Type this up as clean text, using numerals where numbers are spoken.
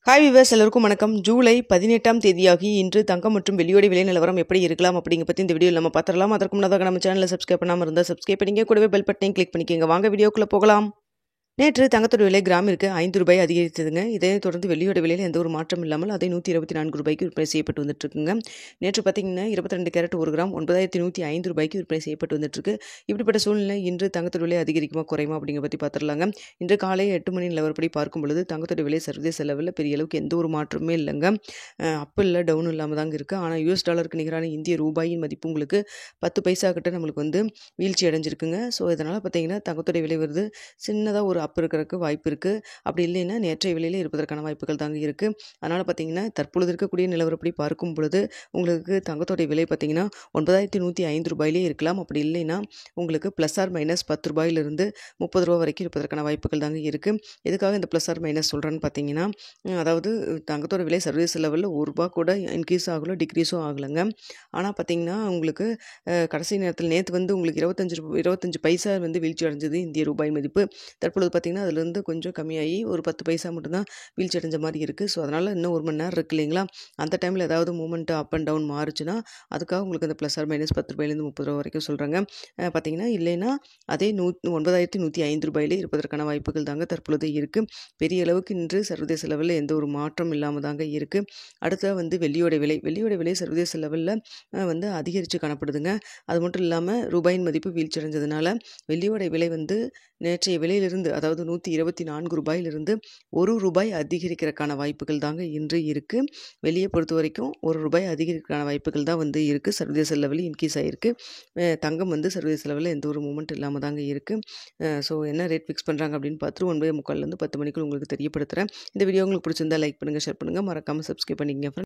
Hi viewers, எல்லோருக்கும் வணக்கம். ஜூலை 18ஆம் தேதியாகி இன்று தங்கம் மற்றும் வெள்ளியோட விலை நிலவரம் எப்படி இருக்கலாம் அப்படிங்க பற்றி இந்த வீடியோவில் நம்ம பார்த்துடலாம். அதற்கு முன்னதாக நம்ம சேனலை சப்ஸ்கிரைப் பண்ணாமல் இருந்தால் சப்ஸ்கிரைப் பண்ணிங்க, கூடவே பெல் பட்டனையும் கிளிக் பண்ணிக்கோங்க. வாங்க வீடியோக்குள்ளே போகலாம். நேற்று தங்கத்தோட விலை கிராமிற்கு 5 ரூபாய் அதிகரித்ததுங்க. இதைத் தொடர்ந்து வெள்ளியோட விலையில் எந்த ஒரு மாற்றம் இல்லாமல் அதை 124 ரூபாய்க்கு விற்பனை செய்யப்பட்டு வந்துட்டுருக்குங்க. நேற்று பார்த்தீங்கன்னா 22 கேரட் 1 கிராம் 9105 ரூபாய்க்கு விற்பனை செய்யப்பட்டு வந்துட்டுருக்கு. இப்படிப்பட்ட சூழ்நிலை இன்று தங்கத்தோட விலை அதிகரிக்குமா குறையுமா அப்படிங்கிற பற்றி பார்த்துடலாங்க. இன்று காலை 8 மணி நிலவரப்படி பார்க்கும் பொழுது தங்கத்தோட விலை சர்வதேச லெவலில் பெரிய அளவுக்கு எந்த ஒரு மாற்றமே இல்லைங்க. அப் இல்லை டவுன் இல்லாமல் தாங்க இருக்குது. ஆனால் யூஎஸ் டாலருக்கு நிகரான இந்திய ரூபாயின் மதிப்பு உங்களுக்கு 10 பைசா கிட்ட நம்மளுக்கு வீழ்ச்சி அடைஞ்சிருக்குங்க. ஸோ இதனால் பார்த்தீங்கன்னா தங்கத்தோட விலை வருது சின்னதாக ஒரு அப் இருக்கிறதுக்கு வாய்ப்பு இருக்குது. அப்படி இல்லைன்னா நேற்றைய விலையில் இருப்பதற்கான வாய்ப்புகள் தாங்க இருக்குது. அதனால் பார்த்தீங்கன்னா தற்பொழுது இருக்கக்கூடிய நிலவரப்படி பார்க்கும் பொழுது உங்களுக்கு தங்கத்தோடைய விலை பார்த்தீங்கன்னா 9105 ரூபாயிலே இருக்கலாம். அப்படி இல்லைன்னா உங்களுக்கு ப்ளஸ் ஆர் மைனஸ் 10 ரூபாயிலிருந்து 30 ரூபா வரைக்கும் இருப்பதற்கான வாய்ப்புகள் தாங்க இருக்குது. எதுக்காக இந்த ப்ளஸ் ஆர் மைனஸ் சொல்கிறேன்னு பார்த்தீங்கன்னா, அதாவது தங்கத்தோட விலை சர்வதேச லெவலில் ₹1 கூட இன்க்ரீஸும் ஆகலை டிக்ரீஸும் ஆகலைங்க. ஆனால் பார்த்தீங்கன்னா உங்களுக்கு கடைசி நேரத்தில் நேற்று உங்களுக்கு 25 பைசா வீழ்ச்சி அடைஞ்சது இந்திய ரூபாய் மதிப்பு. தற்பொழுது பார்த்தீங்கன்னா அதுலேருந்து கொஞ்சம் கம்மியாகி ஒரு 10 பைசா மட்டும்தான் வீழ்ச்சி அடைஞ்ச மாதிரி இருக்குது. ஸோ அதனால் இன்னும் 1 மணி நேரம் இருக்குது இல்லைங்களா. அந்த டைமில் ஏதாவது மூமெண்ட் அப் அண்ட் டவுன் மாறுச்சுன்னா அதுக்காக உங்களுக்கு அந்த ப்ளஸ் ஆர் மைனஸ் 10 ரூபாயிலேருந்து 30 ரூபா வரைக்கும் சொல்கிறாங்க. பார்த்தீங்கன்னா இல்லைன்னா அதே 9105 ரூபாயிலே இருப்பதற்கான வாய்ப்புகள் தாங்க தற்பொழுது இருக்குது. பெரிய அளவுக்கு இன்று சர்வதேச லெவலில் எந்த ஒரு மாற்றம் இல்லாமல் தாங்க இருக்குது. அடுத்த வெள்ளியோட விலை சர்வதேச லெவலில் அதிகரித்து காணப்படுதுங்க. அது மட்டும் இல்லாமல் ரூபாயின் மதிப்பு வீழ்ச்சி அடைஞ்சதுனால வெள்ளியோட விலை நேற்றைய விலையிலிருந்து அதாவது 124 ரூபாயிலிருந்து ₹1 அதிகரிக்கிறதுக்கான வாய்ப்புகள் தாங்க இன்று இருக்குது. வெளியே பொறுத்த வரைக்கும் ₹1 அதிகரிக்கிறதுக்கான வாய்ப்புகள் தான் இருக்குது. சர்வதேச லெவலில் இன்க்ரீஸ் ஆகிருக்கு. தங்கம் சர்வதேச லெவலில் எந்த ஒரு மூமெண்ட் இல்லாமல் தாங்க இருக்குது. ஸோ என்ன ரேட் ஃபிக்ஸ் பண்ணுறாங்க அப்படின்னு பார்த்துட்டு 9:45 10 மணிக்குள் உங்களுக்கு தெரியப்படுத்துகிறேன். இந்த வீடியோ உங்களுக்கு பிடிச்சிருந்தா லைக் பண்ணுங்கள், ஷேர் பண்ணுங்கள், மறக்காமல் சப்ஸ்கிரைப் பண்ணிக்கங்க.